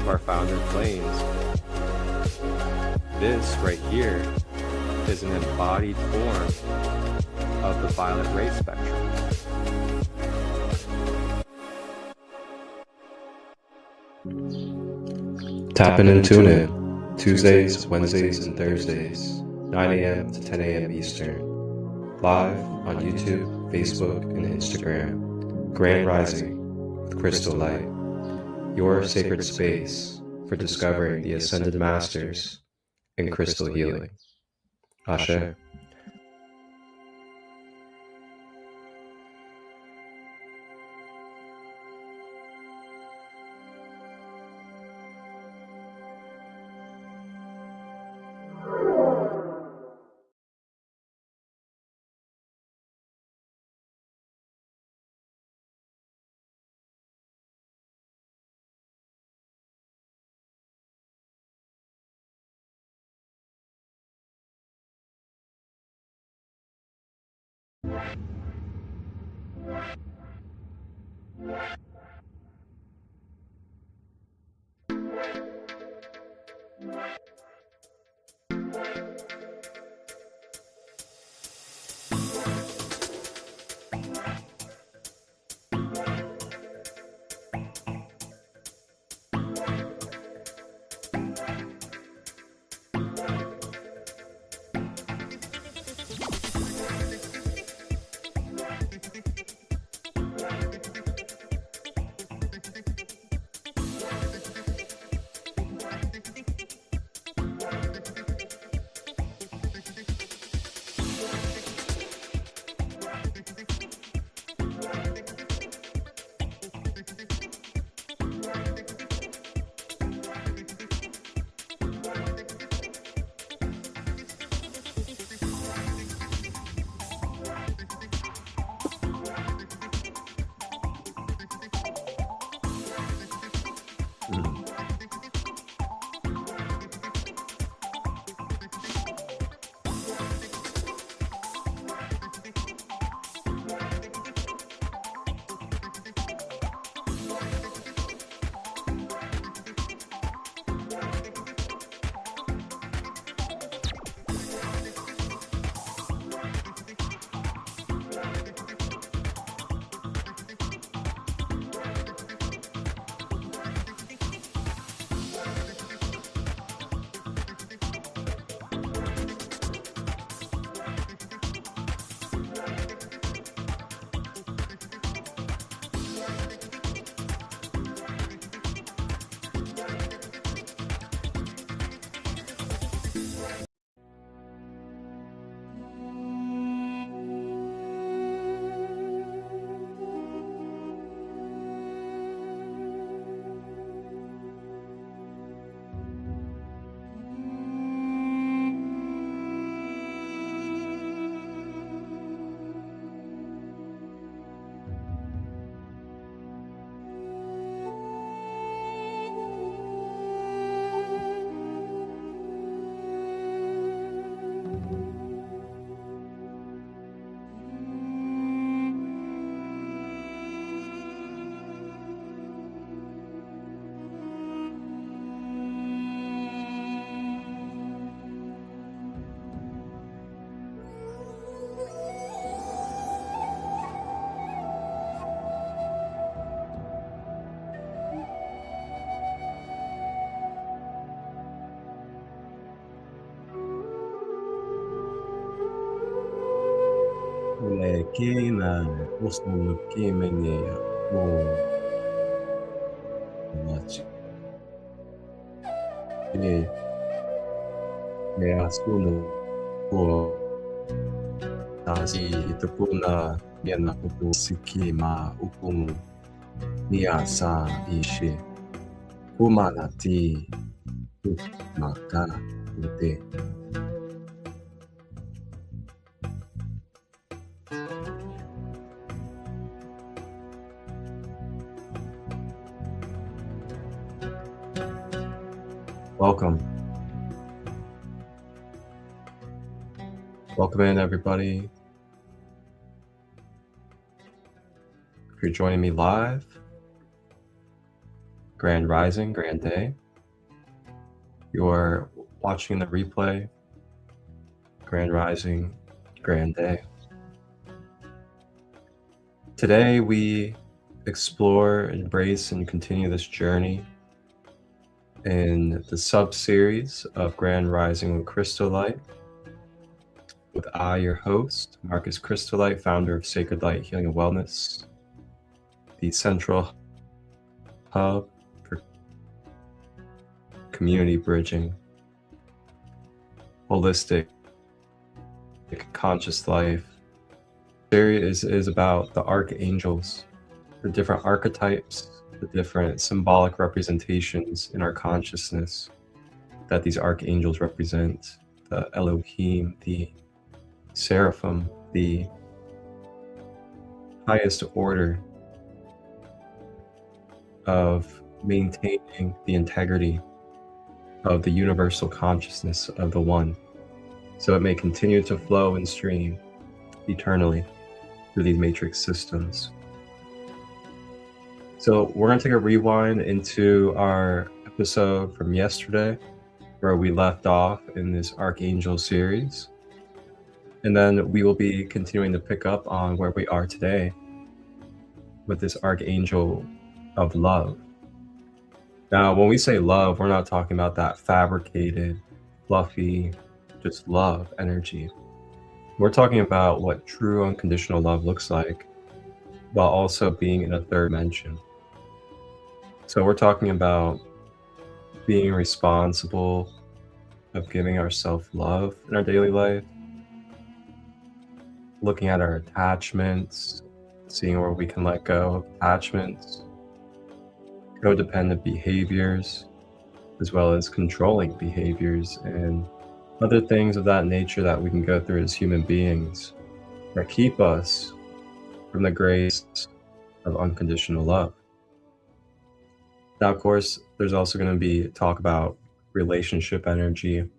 our founder planes. This right here is an embodied form of the violet ray spectrum. Tap in and tune in Tuesdays, Wednesdays, and Thursdays, 9 a.m. to 10 a.m. Eastern, live on YouTube, Facebook, and Instagram. Grand Rising with ChristoLight, your sacred space for discovering the Ascended Masters in crystal healing. Ashe. Kina usul kimeni mo machi ne asuno ko tasi itupuna yana kupu sikima ukung niasa ishi kumanati maka ute. Welcome. Welcome in, everybody. If you're joining me live, Grand Rising, Grand Day. You're watching the replay, Grand Rising, Grand Day. Today we explore, embrace, and continue this journey in the sub-series of Grand Rising with ChristoLight with I, your host, Marcus ChristoLight, founder of Sacred Light Healing and Wellness, the central hub for community bridging, holistic, conscious life. Series is about the archangels, the different archetypes, the different symbolic representations in our consciousness that these archangels represent, the Elohim, the seraphim, the highest order of maintaining the integrity of the universal consciousness of the One, so it may continue to flow and stream eternally through these matrix systems. So we're going to take a rewind into our episode from yesterday, where we left off in this Archangel series. And then we will be continuing to pick up on where we are today with this Archangel of love. Now, when we say love, we're not talking about that fabricated, fluffy, just love energy. We're talking about what true unconditional love looks like, while also being in a third dimension. So we're talking about being responsible of giving ourselves love in our daily life, looking at our attachments, seeing where we can let go of attachments, codependent behaviors, as well as controlling behaviors and other things of that nature that we can go through as human beings that keep us from the grace of unconditional love. Now, of course, there's also going to be talk about relationship energy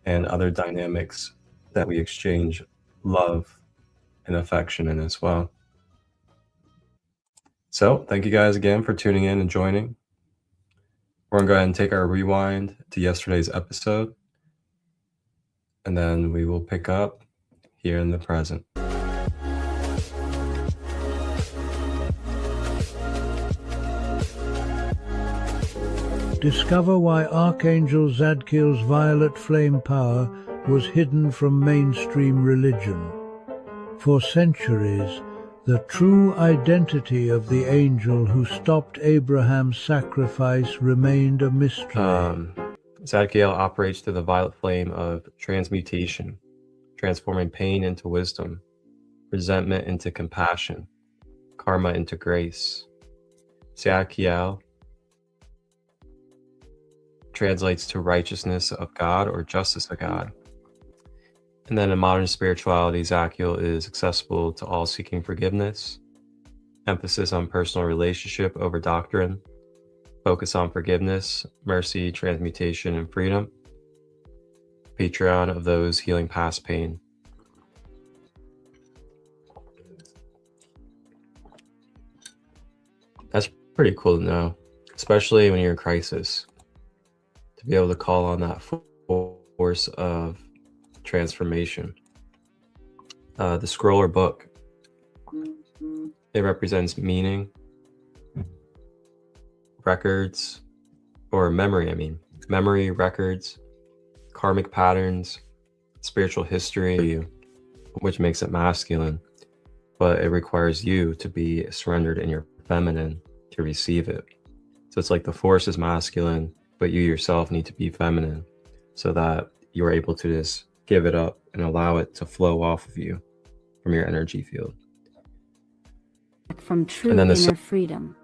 and other dynamics that we exchange love and affection in as well. So thank you guys again for tuning in and joining. We're going to go ahead and take our rewind to yesterday's episode, and then we will pick up here in the present. Discover why Archangel Zadkiel's violet flame power was hidden from mainstream religion. For centuries, the true identity of the angel who stopped Abraham's sacrifice remained a mystery. Zadkiel operates through the violet flame of transmutation, transforming pain into wisdom, resentment into compassion, karma into grace. Zadkiel translates to righteousness of God or justice of God. And then in modern spirituality, Zadkiel is accessible to all seeking forgiveness, emphasis on personal relationship over doctrine, focus on forgiveness, mercy, transmutation, and freedom, patron of those healing past pain. That's pretty cool to know, especially when you're in crisis, to be able to call on that force of transformation. The scroll or book, it represents meaning, records, or memory, memory, records, karmic patterns, spiritual history, which makes it masculine, but it requires you to be surrendered in your feminine to receive it. So it's like the force is masculine, but you yourself need to be feminine so that you're able to just give it up and allow it to flow off of you from your energy field. From true inner freedom.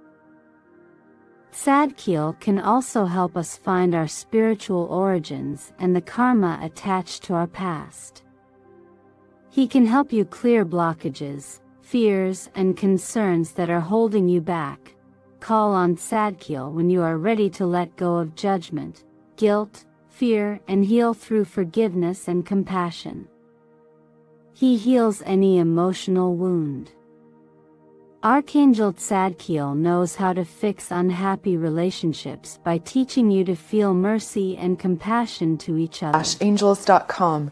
Zadkiel can also help us find our spiritual origins and the karma attached to our past. He can help you clear blockages, fears, and concerns that are holding you back. Call on Zadkiel when you are ready to let go of judgment, guilt, fear, and heal through forgiveness and compassion. He heals any emotional wound. Archangel Chamuel knows how to fix unhappy relationships by teaching you to feel mercy and compassion to each other. Angels.com.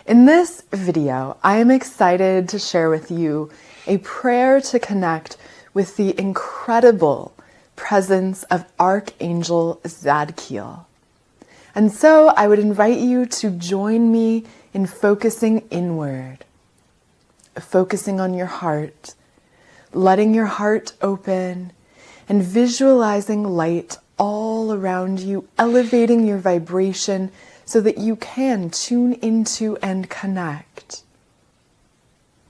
In this video, I am excited to share with you a prayer to connect with the incredible presence of Archangel Chamuel. And so I would invite you to join me in focusing inward, focusing on your heart, letting your heart open, and visualizing light all around you, elevating your vibration so that you can tune into and connect.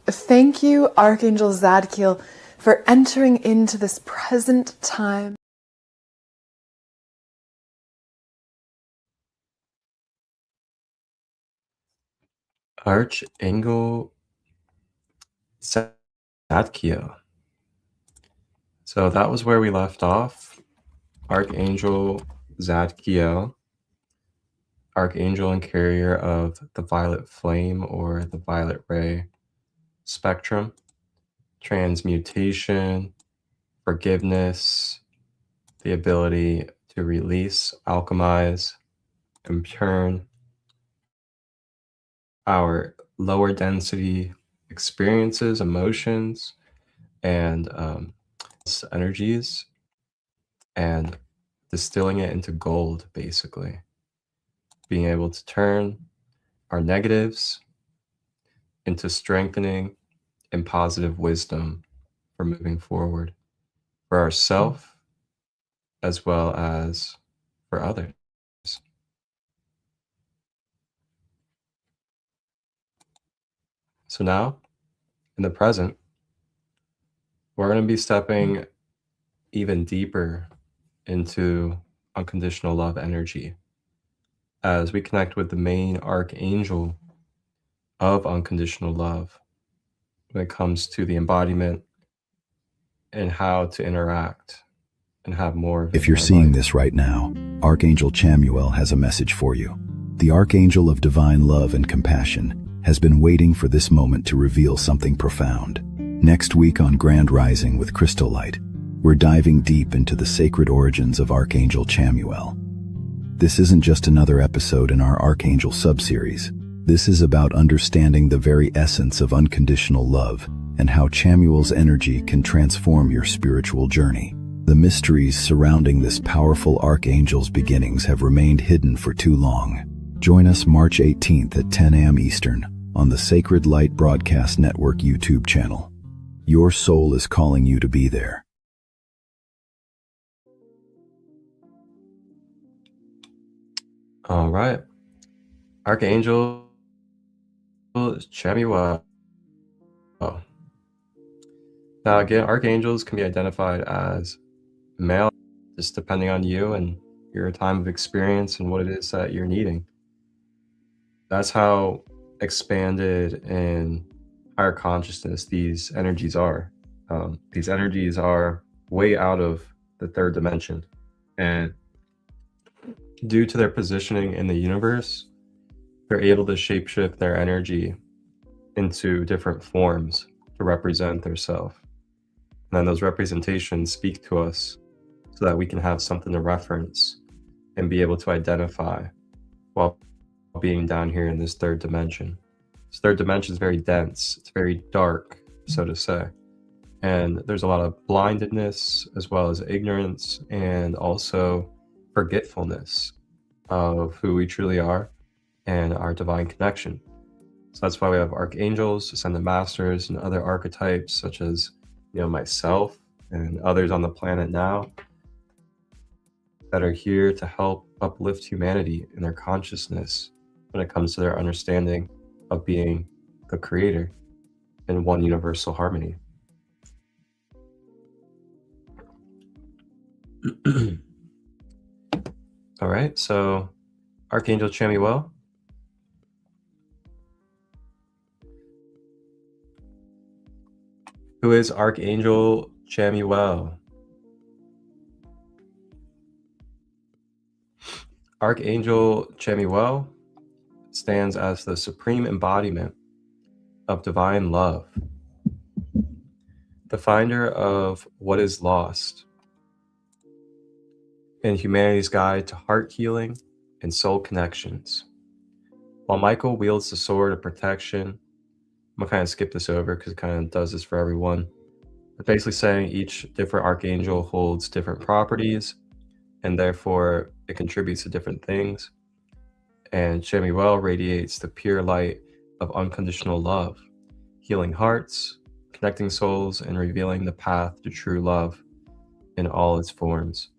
Thank you, Archangel Chamuel, for entering into this present time. Archangel Chamuel. So that was where we left off. Archangel Chamuel, Archangel and carrier of the violet flame or the violet ray spectrum, transmutation, forgiveness, the ability to release, alchemize, and turn our lower density experiences, emotions, and energies, and distilling it into gold, basically. Being able to turn our negatives into strengthening and positive wisdom for moving forward for ourselves as well as for others. So now, in the present, we're going to be stepping even deeper into unconditional love energy as we connect with the main archangel of unconditional love when it comes to the embodiment and how to interact and have more of it. If you're seeing this right now, Archangel Chamuel has a message for you. The Archangel of divine love and compassion has been waiting for this moment to reveal something profound. Next week on Grand Rising with ChristoLight, we're diving deep into the sacred origins of Archangel Chamuel. This isn't just another episode in our Archangel subseries. This is about understanding the very essence of unconditional love and how Chamuel's energy can transform your spiritual journey. The mysteries surrounding this powerful archangel's beginnings have remained hidden for too long. Join us March 18th at 10 a.m. Eastern on the Sacred Light Broadcast Network YouTube channel. Your soul is calling you to be there. All right. Archangel Chamuel. Now again, archangels can be identified as male, just depending on you and your time of experience and what it is that you're needing. That's how expanded and higher consciousness these energies are. These energies are way out of the third dimension, and due to their positioning in the universe, they're able to shapeshift their energy into different forms to represent their self. And then those representations speak to us so that we can have something to reference and be able to identify while being down here in this third dimension. This third dimension is very dense. It's very dark, so to say. And there's a lot of blindedness as well as ignorance and also forgetfulness of who we truly are and our divine connection. So that's why we have archangels, ascended masters, and other archetypes such as, myself and others on the planet now that are here to help uplift humanity in their consciousness when it comes to their understanding of being the creator in one universal harmony. All right, so Archangel Chamuel. Who is Archangel Chamuel? Archangel Chamuel stands as the supreme embodiment of divine love. the finder of what is lost, and humanity's guide to heart healing and soul connections. While Michael wields the sword of protection, I'm gonna kind of skip this over because it kind of does this for everyone. It's basically saying each different archangel holds different properties, and therefore it contributes to different things. And Chamuel radiates the pure light of unconditional love, healing hearts, connecting souls, and revealing the path to true love in all its forms.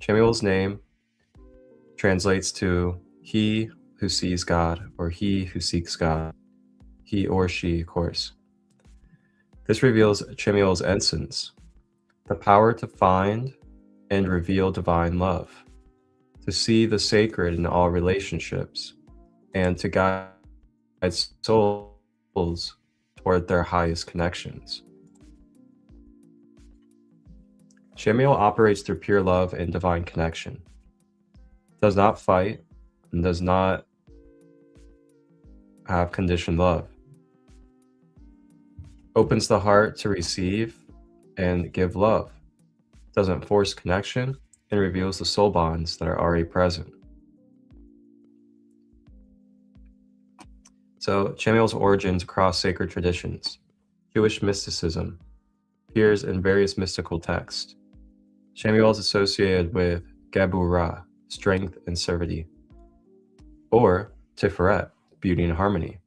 Chamuel's name translates to he who sees God, or he who seeks God, he or she, of course. This reveals Chamuel's essence, the power to find and reveal divine love, to see the sacred in all relationships, and to guide souls toward their highest connections. Chamuel operates through pure love and divine connection, does not fight, and does not have conditioned love. Opens the heart to receive and give love, doesn't force connection, and reveals the soul bonds that are already present. So Chamuel's origins across sacred traditions, Jewish mysticism, appears in various mystical texts. Chamuel is associated with Geburah, strength and servity, or Tiferet, beauty and harmony.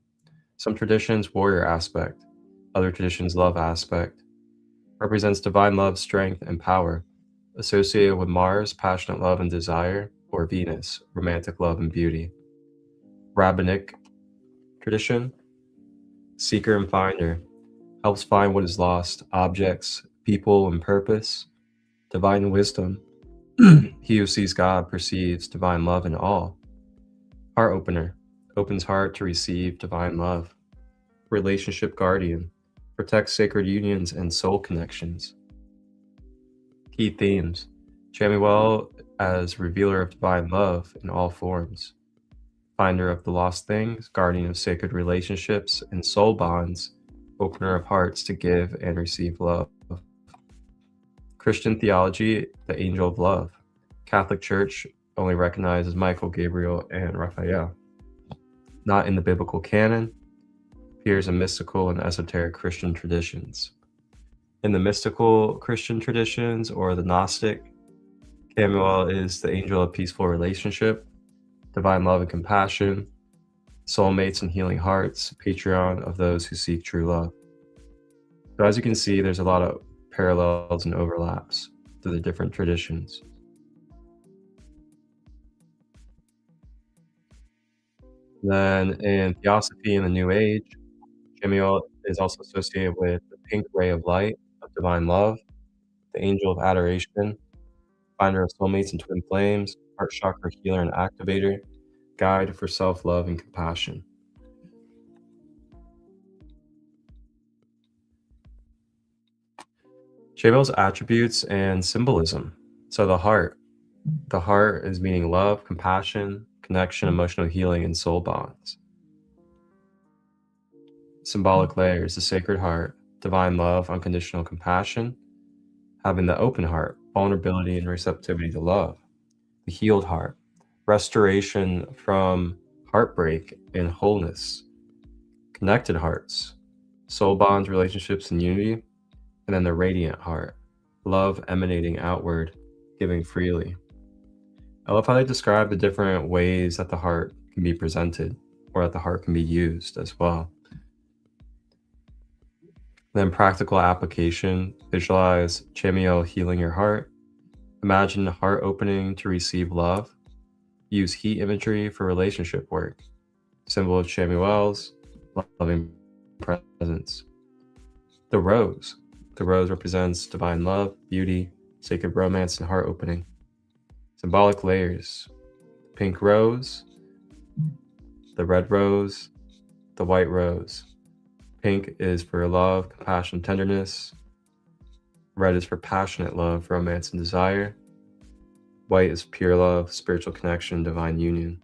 Some traditions, warrior aspect, other traditions, love aspect. Represents divine love, strength, and power, associated with Mars, passionate love and desire, or Venus, romantic love and beauty. Rabbinic tradition, seeker and finder, helps find what is lost, objects, people, and purpose. Divine wisdom, he who sees God perceives divine love in all. Heart opener, opens heart to receive divine love. Relationship guardian, protects sacred unions and soul connections. Key themes, Chamuel as revealer of divine love in all forms. Finder of the lost things, guardian of sacred relationships and soul bonds, opener of hearts to give and receive love. Christian theology, the angel of love. Catholic Church only recognizes Michael, Gabriel, and Raphael. Not in the biblical canon, appears in mystical and esoteric Christian traditions. In the mystical Christian traditions, or the Gnostic, Chamuel is the angel of peaceful relationship, divine love and compassion, soulmates and healing hearts, patron of those who seek true love. So as you can see, there's a lot of parallels and overlaps to the different traditions. Then in Theosophy in the New Age, Chamuel is also associated with the pink ray of light of divine love, the angel of adoration, finder of soulmates and twin flames, heart chakra healer and activator, guide for self-love and compassion. Chamuel's attributes and symbolism. So the heart is meaning love, compassion, connection, emotional healing, and soul bonds. Symbolic layers, the sacred heart, divine love, unconditional compassion, having the open heart, vulnerability and receptivity to love. The healed heart, restoration from heartbreak and wholeness. Connected hearts, soul bonds, relationships, and unity. And then the radiant heart, love emanating outward, giving freely. I love how they describe the different ways that the heart can be presented, or that the heart can be used as well. Then practical application, visualize Chamuel healing your heart. Imagine the heart opening to receive love. Use heat imagery for relationship work. Symbol of Chamuel's loving presence. The rose. The rose represents divine love, beauty, sacred romance, and heart opening. Symbolic layers. Pink rose, the red rose, the white rose. Pink is for love, compassion, tenderness. Red is for passionate love, romance, and desire. White is pure love, spiritual connection, divine union.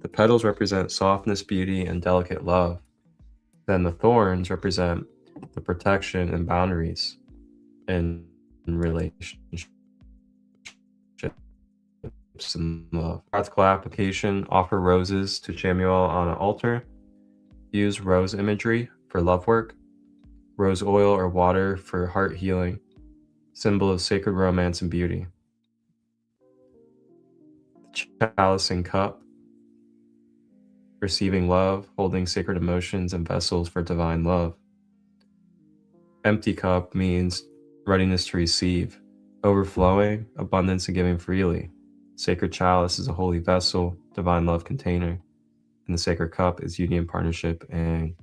The petals represent softness, beauty, and delicate love. Then the thorns represent the protection and boundaries in relationships and love. Practical application: offer roses to Chamuel on an altar. Use rose imagery for love work. Rose oil or water for heart healing, symbol of sacred romance and beauty. Chalice and cup: receiving love, holding sacred emotions and vessels for divine love. Empty cup means readiness to receive, overflowing, abundance, and giving freely. Sacred chalice is a holy vessel, divine love container, and the sacred cup is union, partnership, and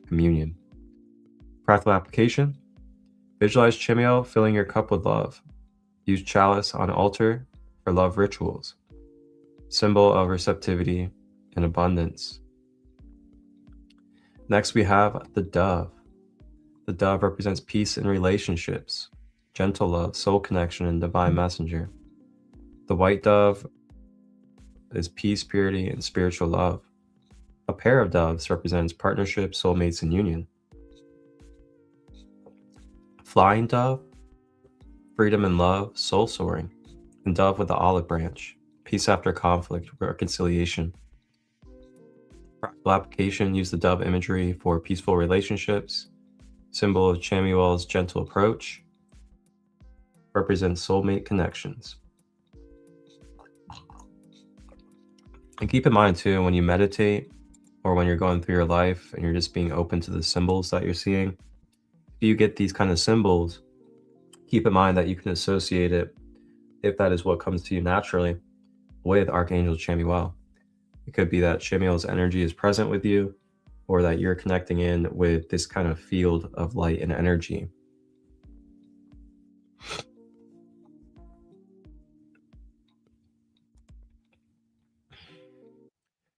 communion. Practical application: visualize Chamuel filling your cup with love. Use chalice on altar for love rituals, symbol of receptivity and abundance. Next, we have the dove. The dove represents peace in relationships, gentle love, soul connection, and divine messenger. The white dove is peace, purity, and spiritual love. A pair of doves represents partnership, soulmates, and union. Flying dove, freedom and love, soul soaring. And dove with the olive branch, peace after conflict, reconciliation. Practical application: use the dove imagery for peaceful relationships, symbol of Chamuel's gentle approach, represents soulmate connections. And keep in mind too, when you meditate or when you're going through your life and you're just being open to the symbols that you're seeing, if you get these kind of symbols, keep in mind that you can associate it, if that is what comes to you naturally, with Archangel Chamuel. It could be that Chamuel's energy is present with you, or that you're connecting in with this kind of field of light and energy.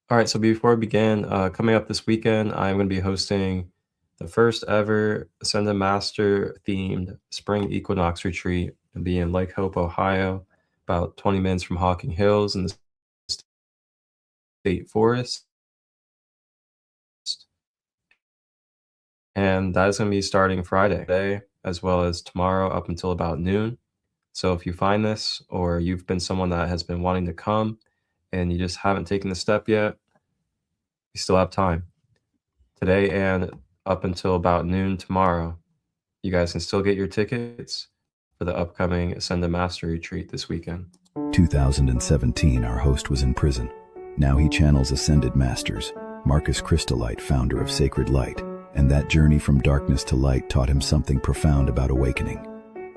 All right, so before we begin, coming up this weekend, I'm going to be hosting the first ever Ascended Master themed spring equinox retreat. It'll be in Lake Hope, Ohio, about 20 minutes from Hocking Hills in the state forest. And that is going to be starting Friday, as well as tomorrow up until about noon. So if you find this, or you've been someone that has been wanting to come and you just haven't taken the step yet, you still have time. Today and up until about noon tomorrow, you guys can still get your tickets for the upcoming Ascended Master Retreat this weekend. 2017, our host was in prison. Now he channels Ascended Masters, Marcus ChristoLight, founder of Sacred Light, and that journey from darkness to light taught him something profound about awakening.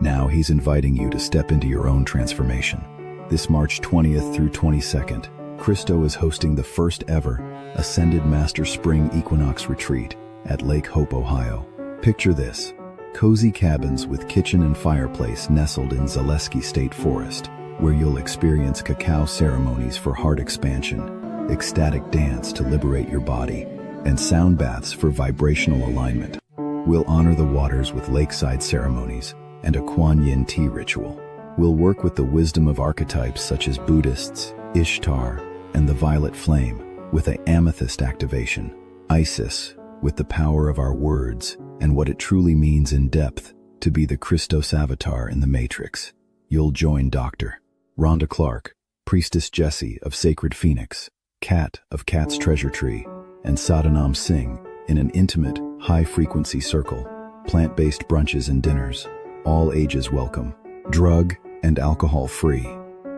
Now he's inviting you to step into your own transformation. This March 20th through 22nd, Christo is hosting the first ever Ascended Master Spring Equinox Retreat at Lake Hope, Ohio. Picture this: cozy cabins with kitchen and fireplace nestled in Zaleski State Forest, where you'll experience cacao ceremonies for heart expansion, ecstatic dance to liberate your body, and sound baths for vibrational alignment. We'll honor the waters with lakeside ceremonies and a Kuan Yin tea ritual. We'll work with the wisdom of archetypes such as Buddhists, Ishtar, and the violet flame, with an amethyst activation, Isis, with the power of our words and what it truly means in depth to be the Christos avatar in the Matrix. You'll join Dr. Rhonda Clark, Priestess Jessie of Sacred Phoenix, Kat of Kat's Treasure Tree, and Sadhanam Singh in an intimate, high-frequency circle, plant-based brunches and dinners, all ages welcome, drug and alcohol-free,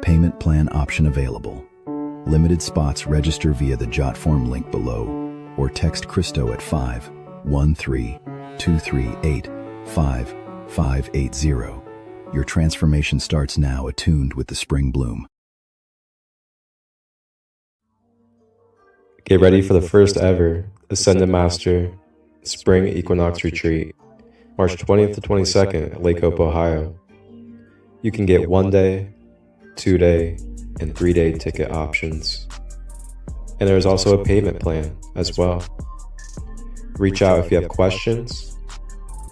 payment plan option available. Limited spots. Register via the JotForm link below or text Christo at 513-238-5580. Your transformation starts now, attuned with the spring bloom. Get ready for the first ever Ascended Master Spring Equinox Retreat, March 20th to 22nd at Lake Hope, Ohio. You can get 1-day, 2-day, and 3-day ticket options. And there is also a payment plan as well. Reach out if you have questions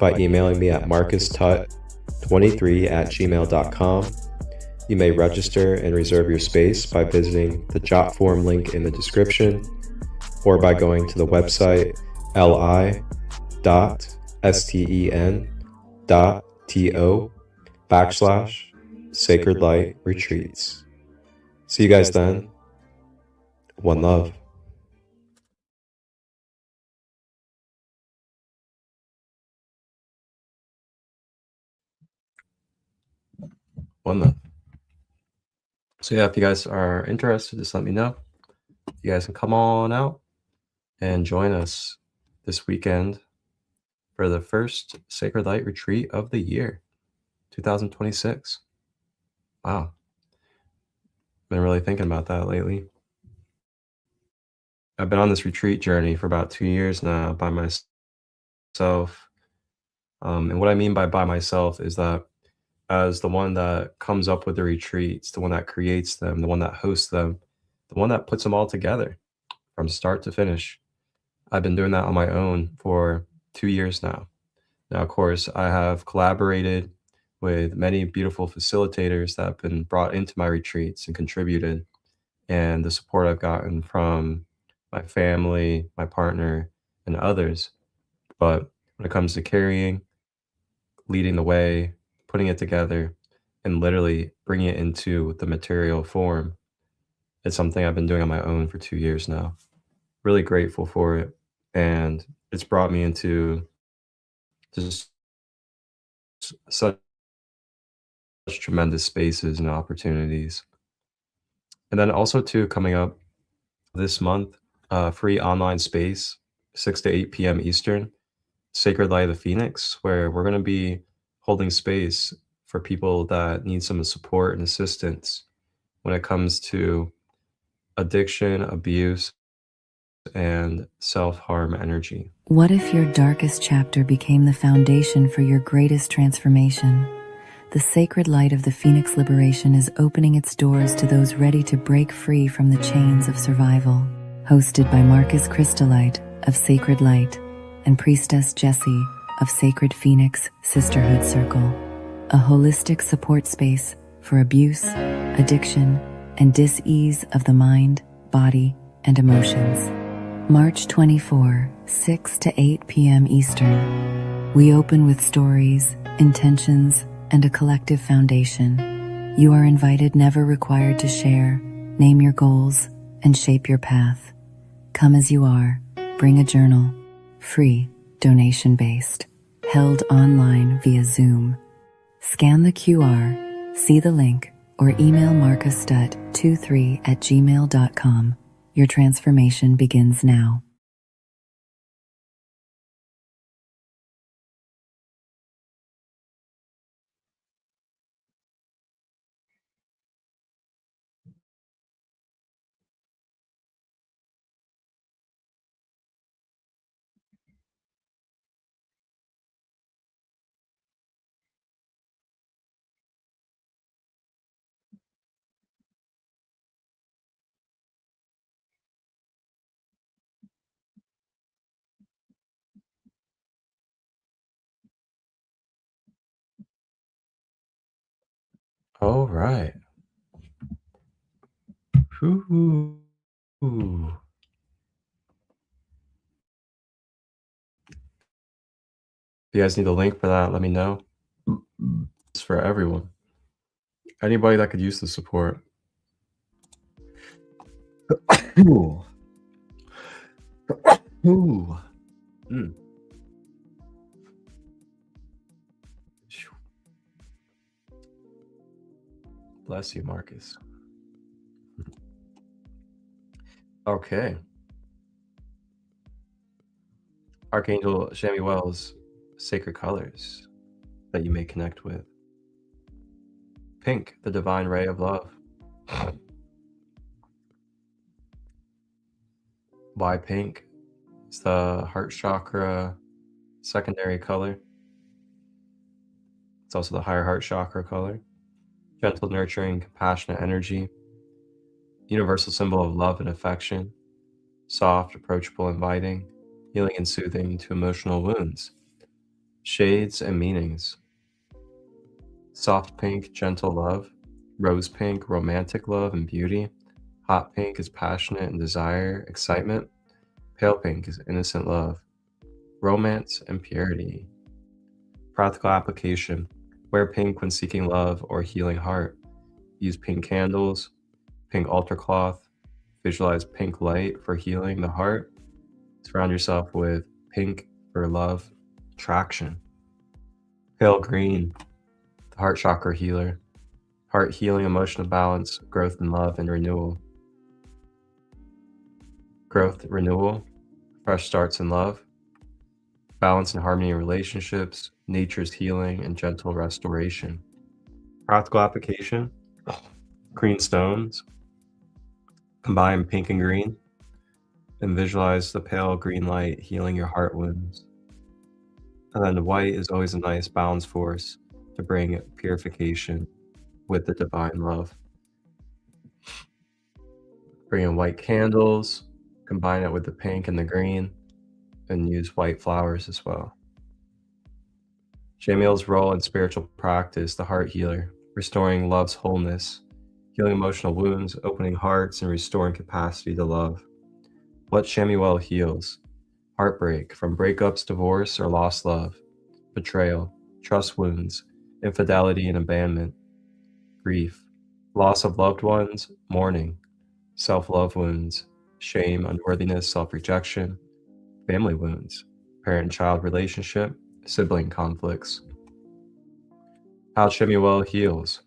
by emailing me at marcustut23@gmail.com. You may register and reserve your space by visiting the JotForm link in the description, or by going to the website li.hop.com bit.sten.to/Sacred Light Retreats. See you guys then. One love. One love. So yeah, if you guys are interested, just let me know. You guys can come on out and join us this weekend for the first Sacred Light retreat of the year, 2026. Wow. Been really thinking about that lately. I've been on this retreat journey for about 2 years now by myself. And what I mean by myself is that as the one that comes up with the retreats, the one that creates them, the one that hosts them, the one that puts them all together from start to finish. I've been doing that on my own for 2 years now. Now, of course, I have collaborated with many beautiful facilitators that have been brought into my retreats and contributed, and the support I've gotten from my family, my partner, and others. But when it comes to carrying, leading the way, putting it together, and literally bringing it into the material form, it's something I've been doing on my own for 2 years now. Really grateful for it. And it's brought me into just such tremendous spaces and opportunities. And then also too, coming up this month, free online space, 6 to 8 p.m. Eastern, Sacred Light of the Phoenix, where we're going to be holding space for people that need some support and assistance when it comes to addiction, abuse, and self-harm energy. What if your darkest chapter became the foundation for your greatest transformation? The Sacred Light of the Phoenix Liberation is opening its doors to those ready to break free from the chains of survival. Hosted by ChristoLight of Sacred Light and Priestess Jessie of Sacred Phoenix Sisterhood Circle. A holistic support space for abuse, addiction, and dis-ease of the mind, body, and emotions. March 24, 6 to 8 p.m. Eastern. We open with stories, intentions, and a collective foundation. You are invited, never required to share. Name your goals and shape your path. Come as you are. Bring a journal. Free, donation-based. Held online via Zoom. Scan the QR, see the link, or email marcustut23@gmail.com. Your transformation begins now. All right. Ooh. If you guys need a link for that, let me know. It's for everyone. Anybody that could use the support. Ooh. Ooh. Mm. Bless you, Marcus. Okay. Archangel Chamuel's sacred colors that you may connect with. Pink, the divine ray of love. Why pink? It's the heart chakra secondary color. It's also the higher heart chakra color. Gentle, nurturing, compassionate energy. Universal symbol of love and affection. Soft, approachable, inviting. Healing and soothing to emotional wounds. Shades and meanings. Soft pink, gentle love. Rose pink, romantic love and beauty. Hot pink is passionate and desire, excitement. Pale pink is innocent love. romance, and purity. Practical application. Wear pink when seeking love or healing heart. Use pink candles, pink altar cloth. Visualize pink light for healing the heart. Surround yourself with pink for love, attraction. Pale green, the heart chakra healer. Heart healing, emotional balance, growth in love, and renewal. Growth, renewal, fresh starts in love. Balance and harmony in relationships, nature's healing, and gentle restoration. Practical application. Green stones. Combine pink and green. And visualize the pale green light healing your heart wounds. And then the white is always a nice balance force to bring purification with the divine love. Bring in white candles, combine it with the pink and the green, and use white flowers as well. Chamuel's role in spiritual practice, the heart healer, restoring love's wholeness, healing emotional wounds, opening hearts, and restoring capacity to love. What Chamuel heals? Heartbreak from breakups, divorce, or lost love. Betrayal, trust wounds, infidelity and abandonment. Grief, loss of loved ones, mourning. Self-love wounds, shame, unworthiness, self-rejection. Family wounds, parent-child relationship, sibling conflicts. How Chamuel heals.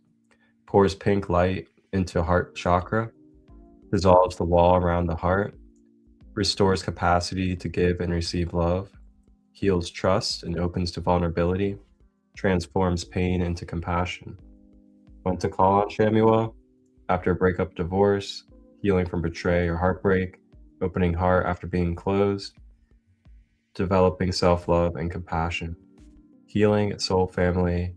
Pours pink light into heart chakra, dissolves the wall around the heart, restores capacity to give and receive love, heals trust and opens to vulnerability, transforms pain into compassion. When to call on Chamuel? After a breakup, divorce, healing from betrayal or heartbreak, opening heart after being closed, developing self-love and compassion, healing soul family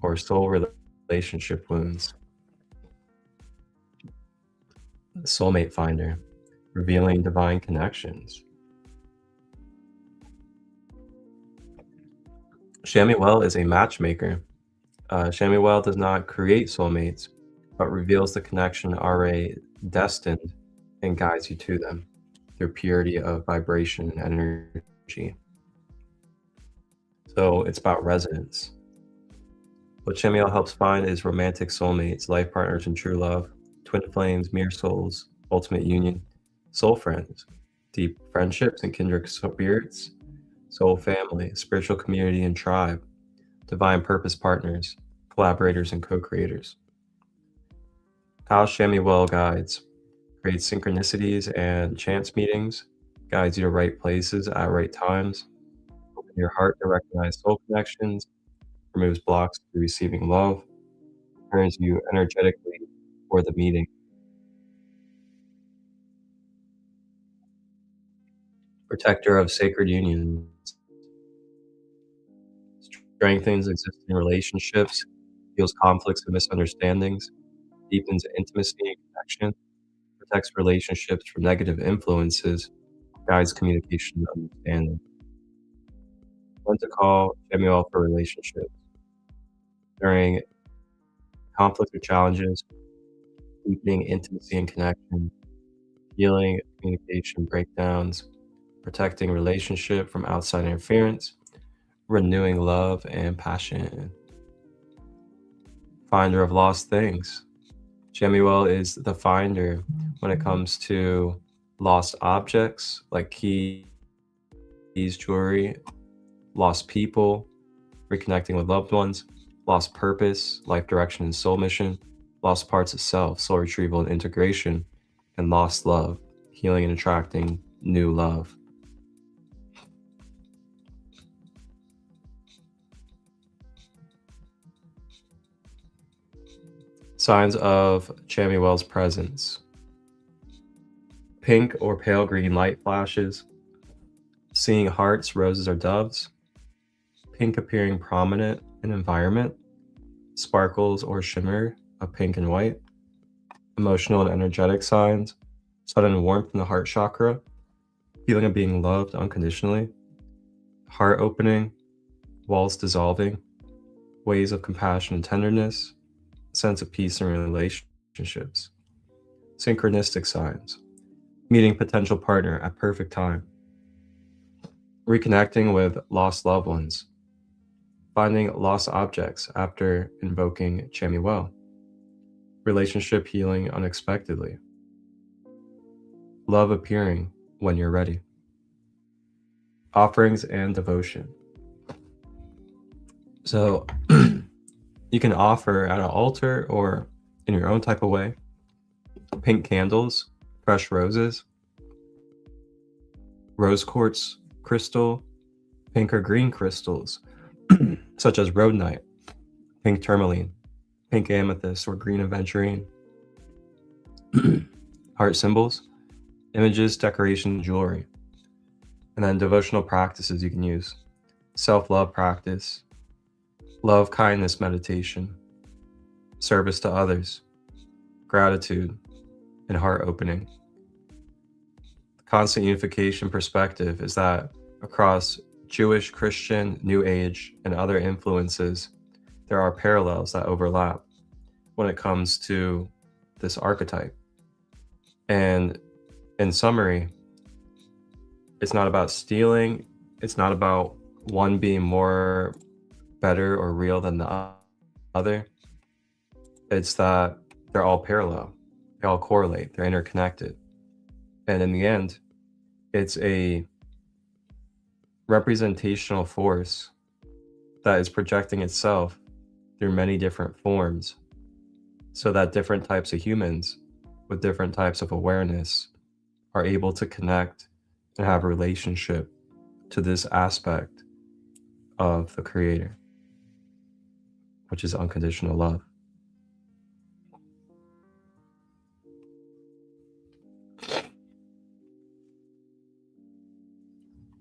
or soul relationship wounds. Soulmate finder, revealing divine connections. Chamuel is a matchmaker. Chamuel does not create soulmates, but reveals the connection already destined and guides you to them through purity of vibration and energy. So it's about resonance. What Chamuel helps find is romantic soulmates, life partners in true love, twin flames, mirror souls, ultimate union, soul friends, deep friendships and kindred spirits, soul family, spiritual community and tribe, divine purpose partners, collaborators and co-creators. How Chamuel guides, creates synchronicities and chance meetings, guides you to right places at right times, open your heart to recognize soul connections, removes blocks to receiving love, prepares you energetically for the meeting. Protector of sacred unions, strengthens existing relationships, heals conflicts and misunderstandings, deepens intimacy and connection, protects relationships from negative influences, guides communication and understanding. When to call Chamuel for relationships. During conflict or challenges, deepening intimacy and connection, healing communication breakdowns, protecting relationship from outside interference, renewing love and passion. Finder of lost things. Chamuel is the finder when it comes to lost objects like keys, jewelry, lost people, reconnecting with loved ones, lost purpose, life direction and soul mission, lost parts of self, soul retrieval and integration, and lost love, healing and attracting new love. Signs of Chamuel's presence. Pink or pale green light flashes, seeing hearts, roses, or doves, pink appearing prominent in environment, sparkles or shimmer of pink and white, emotional and energetic signs, sudden warmth in the heart chakra, feeling of being loved unconditionally, heart opening, walls dissolving, ways of compassion and tenderness, sense of peace in relationships. Synchronistic signs, meeting potential partner at perfect time, reconnecting with lost loved ones, finding lost objects after invoking Chamuel, relationship healing unexpectedly, love appearing when you're ready, offerings and devotion. So you can offer at an altar or in your own type of way, pink candles, fresh roses, rose quartz crystal, pink or green crystals, such as rhodonite, pink tourmaline, pink amethyst, or green aventurine, heart symbols, images, decoration, jewelry, and then devotional practices you can use. Self-love practice, love, kindness meditation, service to others, gratitude, and heart opening. The constant unification perspective is that across Jewish, Christian, New Age, and other influences, there are parallels that overlap when it comes to this archetype. And in summary, it's not about stealing. It's not about one being more better or real than the other. It's that they're all parallel. They all correlate. They're interconnected. And in the end, it's a representational force that is projecting itself through many different forms, so that different types of humans with different types of awareness are able to connect and have a relationship to this aspect of the Creator, which is unconditional love.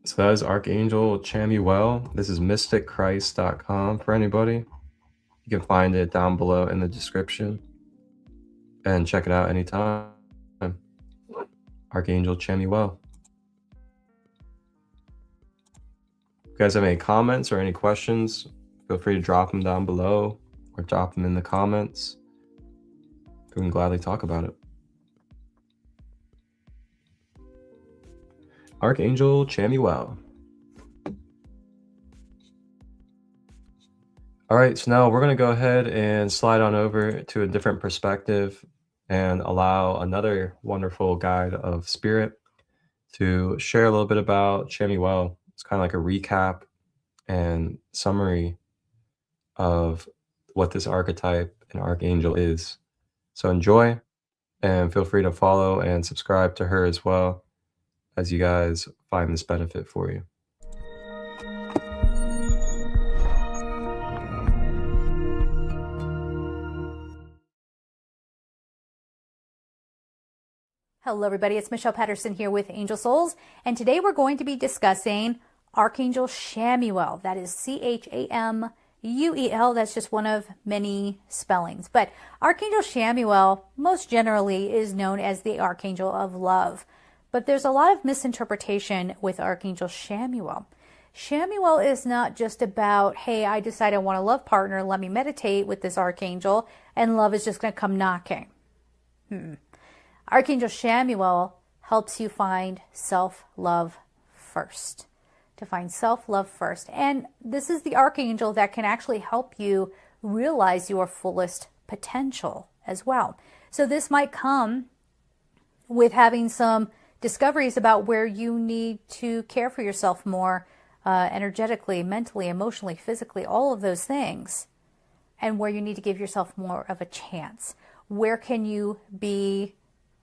So that is Archangel Chamuel. This is mysticchrist.com for anybody. You can find it down below in the description and check it out anytime. Archangel Chamuel. If you guys have any comments or any questions, feel free to drop them down below or drop them in the comments. We can gladly talk about it. Archangel Chamuel. All right, so now we're going to go ahead and slide on over to a different perspective and allow another wonderful guide of spirit to share a little bit about Chamuel. It's kind of like a recap and summary of what this archetype and archangel is. So enjoy, and feel free to follow and subscribe to her as well, as you guys find this benefit for you. Hello everybody, it's Michelle Patterson here with Angel Souls, and today we're going to be discussing Archangel Chamuel. That is Chamuel. That's just one of many spellings. But Archangel Chamuel most generally is known as the Archangel of Love. But there's a lot of misinterpretation with Archangel Chamuel. Chamuel is not just about, hey, I decide I want a love partner, let me meditate with this archangel, and love is just going to come knocking. Archangel Chamuel helps you find self-love first. To find self-love first. And this is the archangel that can actually help you realize your fullest potential as well. So this might come with having some discoveries about where you need to care for yourself more energetically, mentally, emotionally, physically, all of those things, and where you need to give yourself more of a chance. Where can you be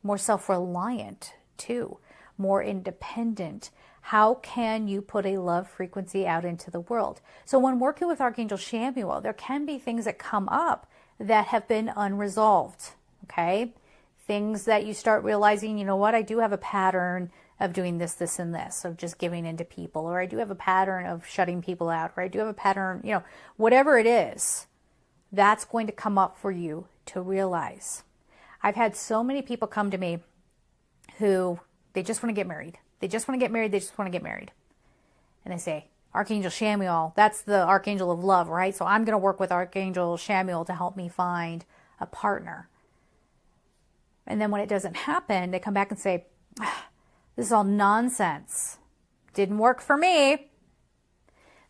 more self-reliant too, more independent? How can you put a love frequency out into the world? So when working with Archangel Chamuel, there can be things that come up that have been unresolved, okay? Things that you start realizing, you know what, I do have a pattern of doing this, this, and this, of just giving into people, or I do have a pattern of shutting people out, or I do have a pattern, you know, whatever it is, that's going to come up for you to realize. I've had so many people come to me who, they just want to get married. They just want to get married. They just want to get married. And they say, Archangel Chamuel, that's the Archangel of Love, right? So I'm going to work with Archangel Chamuel to help me find a partner. And then when it doesn't happen, they come back and say, this is all nonsense. Didn't work for me.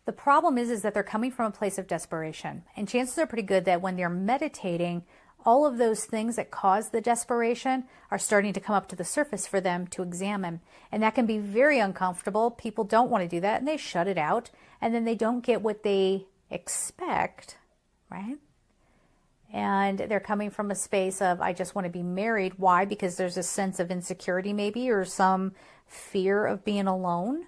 The problem is that they're coming from a place of desperation. And chances are pretty good that when they're meditating, all of those things that cause the desperation are starting to come up to the surface for them to examine. And that can be very uncomfortable. People don't want to do that and they shut it out. And then they don't get what they expect, right? And they're coming from a space of, I just want to be married. Why? Because there's a sense of insecurity maybe, or some fear of being alone.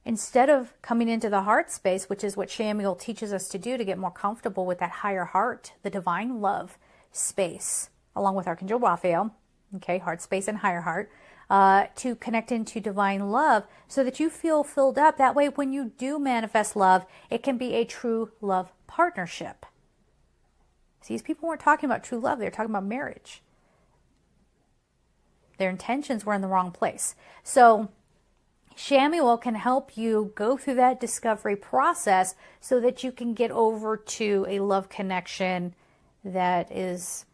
Instead of coming into the heart space, which is what Chamuel teaches us to do to get more comfortable with that higher heart, the divine love space, along with Archangel Raphael, okay, heart space and higher heart, to connect into divine love so that you feel filled up. That way, when you do manifest love, it can be a true love partnership. See, these people weren't talking about true love. They were talking about marriage. Their intentions were in the wrong place. So Chamuel can help you go through that discovery process so that you can get over to a love connection that is,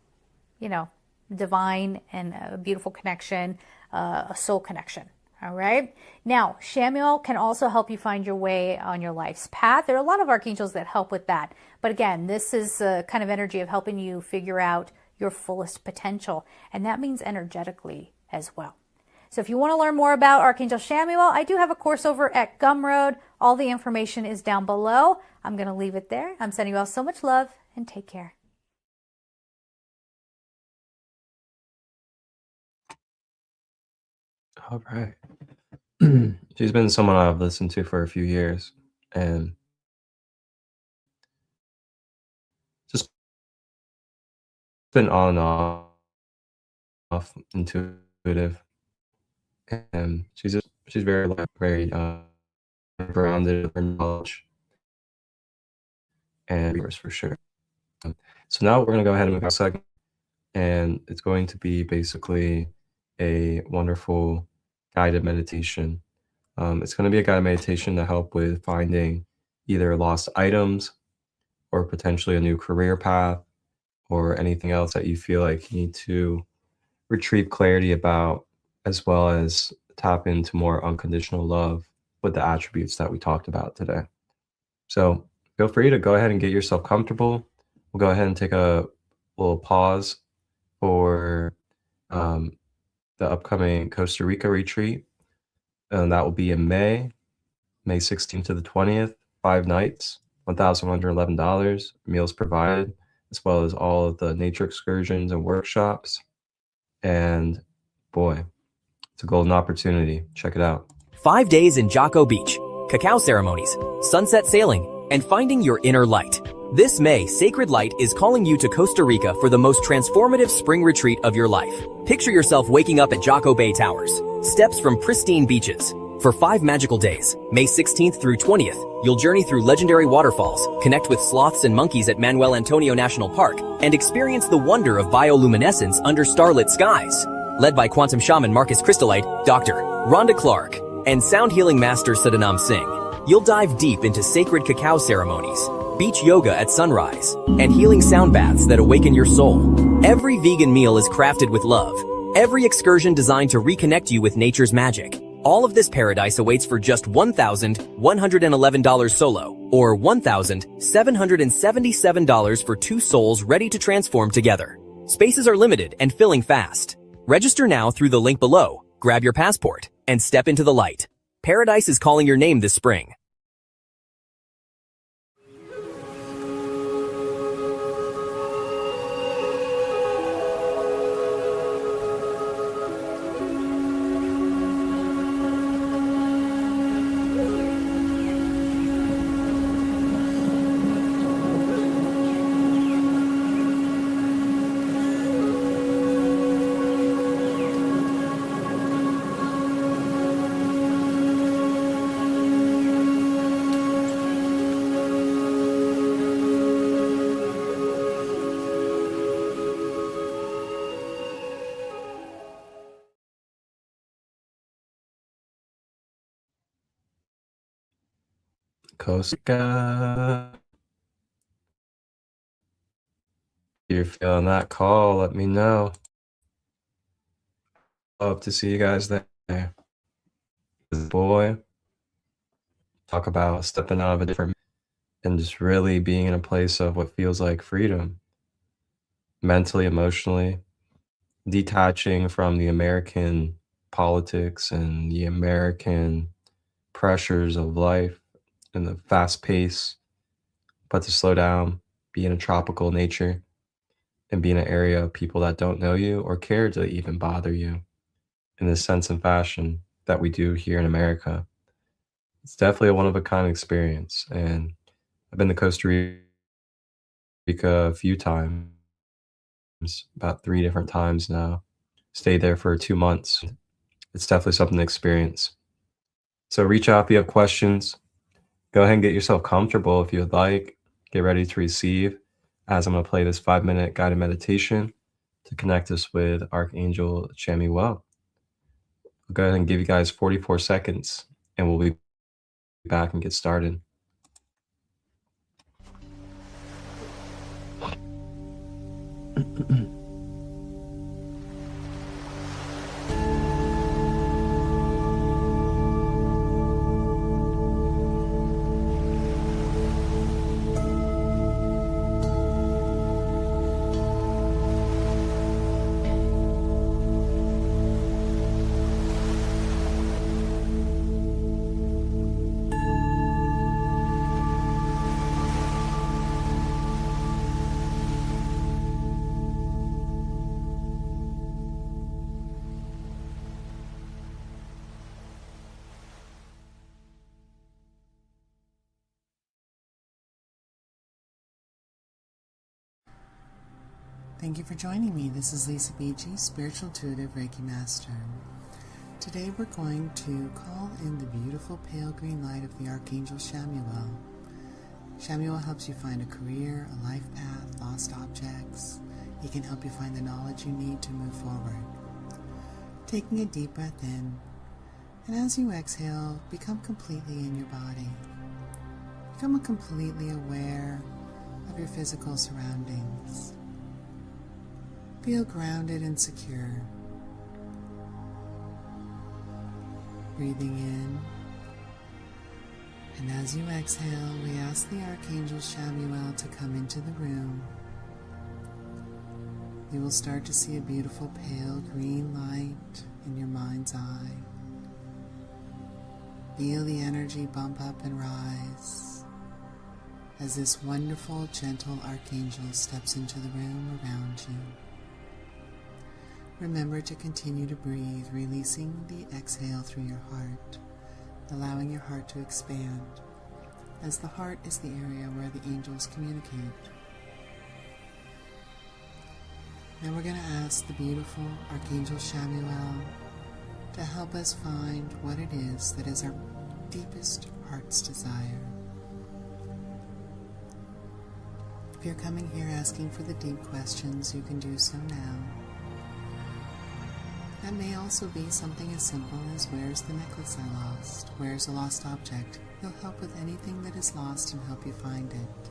you know, divine and a beautiful connection, a soul connection. All right. Now, Chamuel can also help you find your way on your life's path. There are a lot of archangels that help with that. But again, this is a kind of energy of helping you figure out your fullest potential. And that means energetically as well. So if you want to learn more about Archangel Chamuel, I do have a course over at Gumroad. All the information is down below. I'm going to leave it there. I'm sending you all so much love and take care. All right. She's been someone I've listened to for a few years and just been on and off intuitive. And she's very grounded in her knowledge and resource for sure. So now we're going to go ahead and move on to a second, and it's going to be basically a wonderful guided meditation. It's going to be a guided meditation to help with finding either lost items or potentially a new career path or anything else that you feel like you need to retrieve clarity about, as well as tap into more unconditional love with the attributes that we talked about today. So feel free to go ahead and get yourself comfortable. We'll go ahead and take a little pause for the upcoming Costa Rica retreat. And that will be in May 16th to the 20th, 5 nights, $1,111, meals provided, as well as all of the nature excursions and workshops. And boy, it's a golden opportunity. Check it out. 5 days in Jocko Beach, cacao ceremonies, sunset sailing, and finding your inner light. This May, Sacred Light is calling you to Costa Rica for the most transformative spring retreat of your life. Picture yourself waking up at Jocko Bay Towers, steps from pristine beaches. For 5 magical days, May 16th through 20th, you'll journey through legendary waterfalls, connect with sloths and monkeys at Manuel Antonio National Park, and experience the wonder of bioluminescence under starlit skies. Led by quantum shaman Marcus ChristoLight, Dr. Rhonda Clark, and sound healing master Sadanam Singh, you'll dive deep into sacred cacao ceremonies, beach yoga at sunrise, and healing sound baths that awaken your soul. Every vegan meal is crafted with love. Every excursion designed to reconnect you with nature's magic. All of this paradise awaits for just $1,111 solo, or $1,777 for 2 souls ready to transform together. Spaces are limited and filling fast. Register now through the link below, grab your passport, and step into the light. Paradise is calling your name this spring. Costa Rica. If you're feeling that call, let me know. Love to see you guys there. boy. Talk about stepping out of a different and just really being in a place of what feels like freedom, mentally, emotionally, detaching from the American politics and the American pressures of life and the fast pace, but to slow down, be in a tropical nature, and be in an area of people that don't know you or care to even bother you in the sense and fashion that we do here in America. It's definitely a one-of-a-kind experience, and I've been to Costa Rica a few times, about 3 different times now. Stayed there for 2 months. It's definitely something to experience. So reach out if you have questions. Go ahead and get yourself comfortable if you would like. Get ready to receive as I'm going to play this 5-minute guided meditation to connect us with Archangel Chamuel. I'll go ahead and give you guys 44 seconds and we'll be back and get started. Thank you for joining me. This is Lisa Beachy, Spiritual Intuitive Reiki Master. Today we're going to call in the beautiful pale green light of the Archangel Chamuel. Chamuel helps you find a career, a life path, lost objects. He can help you find the knowledge you need to move forward. Taking a deep breath in, and as you exhale, become completely in your body. Become completely aware of your physical surroundings. Feel grounded and secure. Breathing in, and as you exhale, we ask the Archangel Chamuel to come into the room. You will start to see a beautiful pale green light in your mind's eye. Feel the energy bump up and rise as this wonderful, gentle Archangel steps into the room around you. Remember to continue to breathe, releasing the exhale through your heart, allowing your heart to expand, as the heart is the area where the angels communicate. Now we're going to ask the beautiful Archangel Chamuel to help us find what it is that is our deepest heart's desire. If you're coming here asking for the deep questions, you can do so now. That may also be something as simple as, where's the necklace I lost? Where's a lost object? He'll help with anything that is lost and help you find it.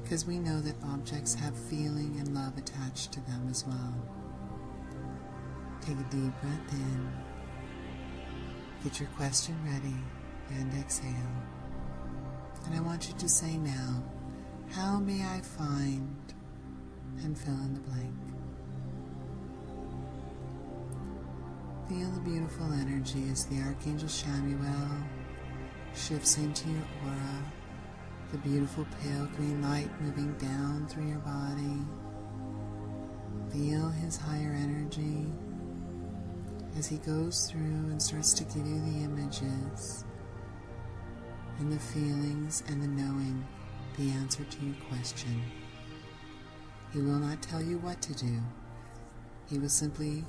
Because we know that objects have feeling and love attached to them as well. Take a deep breath in. Get your question ready and exhale. And I want you to say now, how may I find, and fill in the blank. Feel the beautiful energy as the Archangel Chamuel shifts into your aura, the beautiful pale green light moving down through your body. Feel his higher energy as he goes through and starts to give you the images and the feelings and the knowing, the answer to your question. He will not tell you what to do. He will simply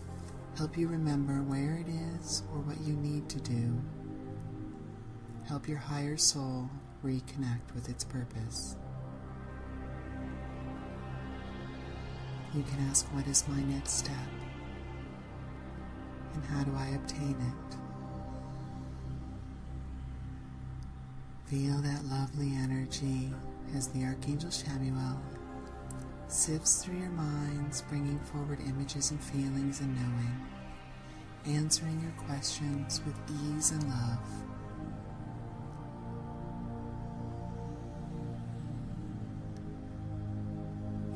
help you remember where it is or what you need to do. Help your higher soul reconnect with its purpose. You can ask, what is my next step? And how do I obtain it? Feel that lovely energy as the Archangel Chamuel sifts through your minds, bringing forward images and feelings and knowing. answering your questions with ease and love.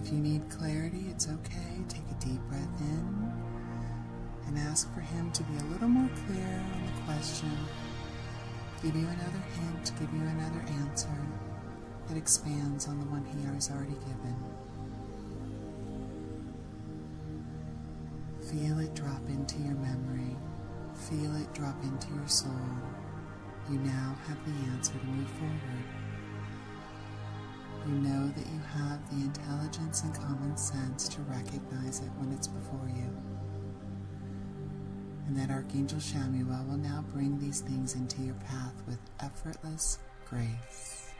If you need clarity, it's okay. Take a deep breath in and ask for him to be a little more clear on the question. Give you another hint, give you another answer that expands on the one he has already given. Feel it drop into your memory. Feel it drop into your soul. You now have the answer to move forward. You know that you have the intelligence and common sense to recognize it when it's before you. And that Archangel Chamuel will now bring these things into your path with effortless grace.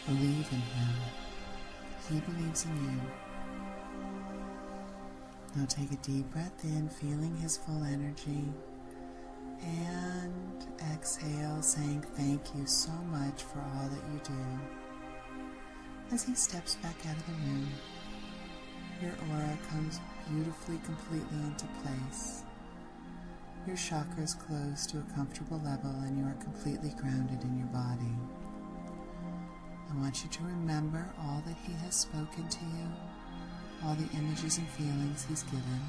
Believe in him. He believes in you. Now take a deep breath in, feeling his full energy. And exhale, saying thank you so much for all that you do. As he steps back out of the room, your aura comes beautifully, completely into place. Your chakras close to a comfortable level and you are completely grounded in your body. I want you to remember all that he has spoken to you, all the images and feelings he's given.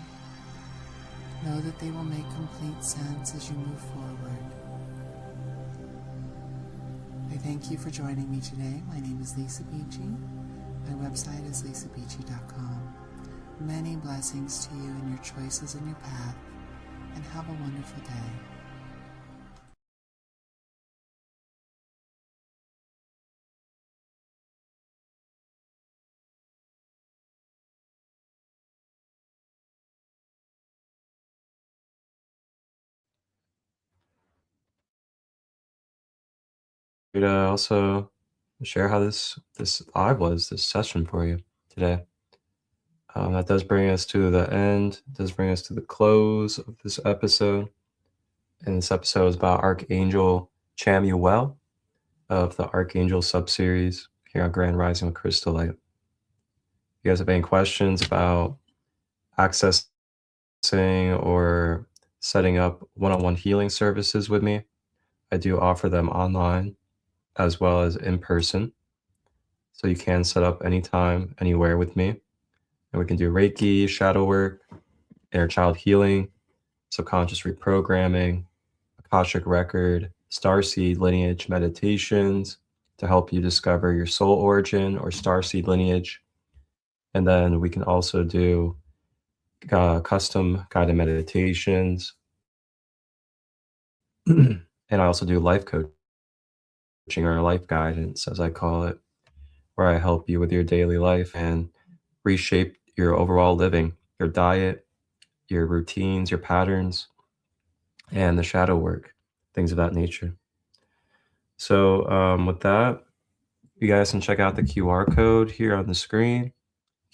Know that they will make complete sense as you move forward. I thank you for joining me today. My name is Lisa Beachy. My website is lisabeachy.com. Many blessings to you in your choices and your path, and have a wonderful day. Could also share how this live was, this session for you today. That does bring us to the end. It does bring us to the close of this episode. And this episode is about Archangel Chamuel of the Archangel subseries here on Grand Rising with ChristoLight. If you guys have any questions about accessing or setting up one-on-one healing services with me, I do offer them online as well as in person. So you can set up anytime, anywhere with me. And we can do Reiki, shadow work, inner child healing, subconscious reprogramming, Akashic record, starseed lineage meditations to help you discover your soul origin or starseed lineage. And then we can also do custom guided meditations. And I also do life coaching or life guidance, as I call it, where I help you with your daily life and reshape your overall living, your diet, your routines, your patterns, and the shadow work, things of that nature. So with that, you guys can check out the QR code here on the screen.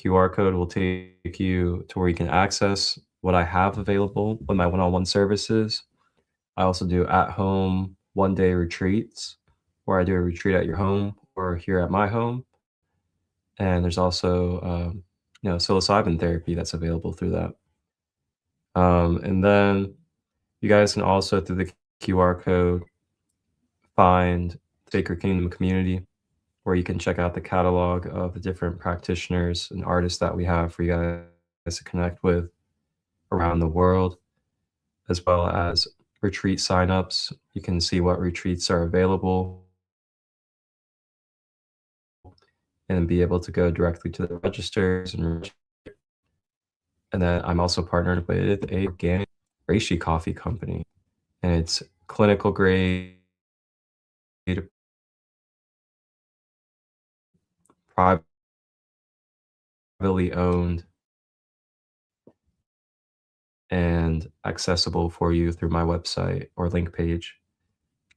QR code will take you to where you can access what I have available with my one-on-one services. I also do at-home one-day retreats, where I do a retreat at your home or here at my home. And there's also, psilocybin therapy that's available through that. And then you guys can also, through the QR code, find Sacred Kingdom Community, where you can check out the catalog of the different practitioners and artists that we have for you guys to connect with around the world, as well as retreat signups. You can see what retreats are available and be able to go directly to the registers. And then I'm also partnered with a organic reishi coffee company, and it's clinical grade, privately owned, and accessible for you through my website or link page.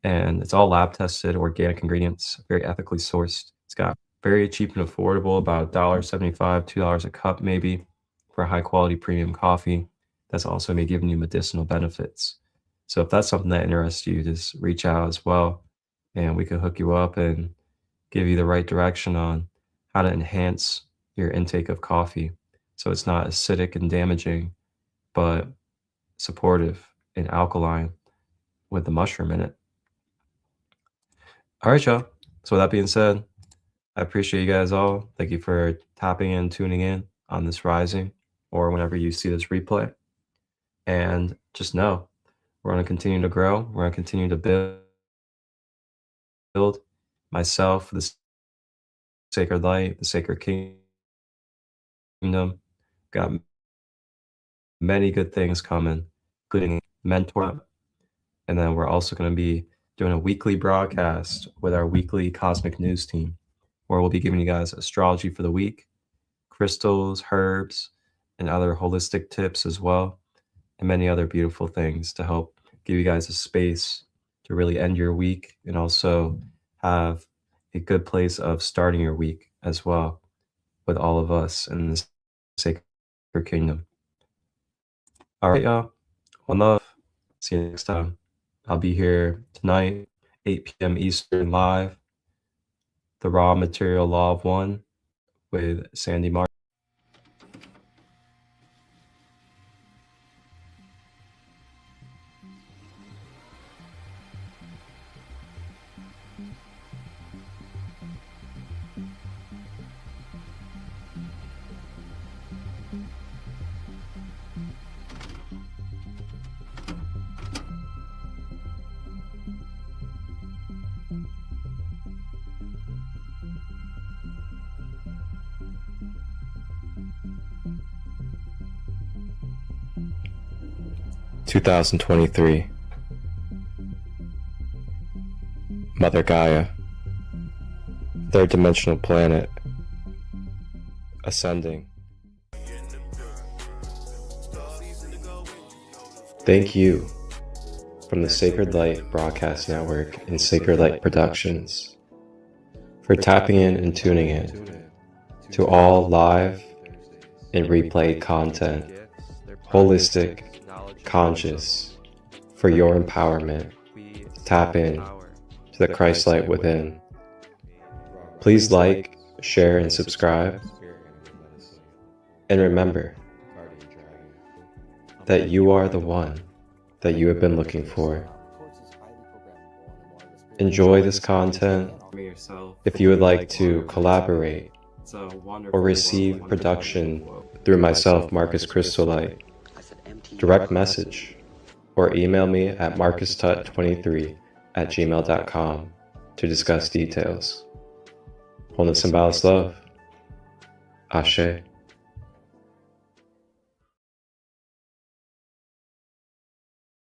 And it's all lab tested, organic ingredients, very ethically sourced. It's got very cheap and affordable, about $1.75, $2 a cup maybe, for high quality premium coffee. That's also maybe giving you medicinal benefits. So if that's something that interests you, just reach out as well, and we can hook you up and give you the right direction on how to enhance your intake of coffee so it's not acidic and damaging, but supportive and alkaline with the mushroom in it. All right, y'all. So with that being said, I appreciate you guys all. Thank you for tapping in, tuning in on this rising, or whenever you see this replay. And just know, we're going to continue to grow. We're going to continue to build myself, the sacred light, the sacred kingdom. Got many good things coming, including mentor. And then we're also going to be doing a weekly broadcast with our weekly cosmic news team, where we'll be giving you guys astrology for the week, crystals, herbs, and other holistic tips as well, and many other beautiful things to help give you guys a space to really end your week and also have a good place of starting your week as well with all of us in the sacred kingdom. All right, y'all. One love. See you next time. I'll be here tonight, 8 p.m. Eastern live. The Raw Material Law of One with Sandy Martin. 2023. Mother Gaia, third dimensional planet, ascending. Thank you from the Sacred Light Broadcast Network and Sacred Light Productions for tapping in and tuning in to all live and replay content, holistic, conscious, for your empowerment. Tap in to the Christ light within. Please like, share, and subscribe. And remember that you are the one that you have been looking for. Enjoy this content. If you would like to collaborate or receive production through myself, Marcus ChristoLight, direct message or email me at marcustut23@gmail.com to discuss details. Wholeness and balanced love. Ashe.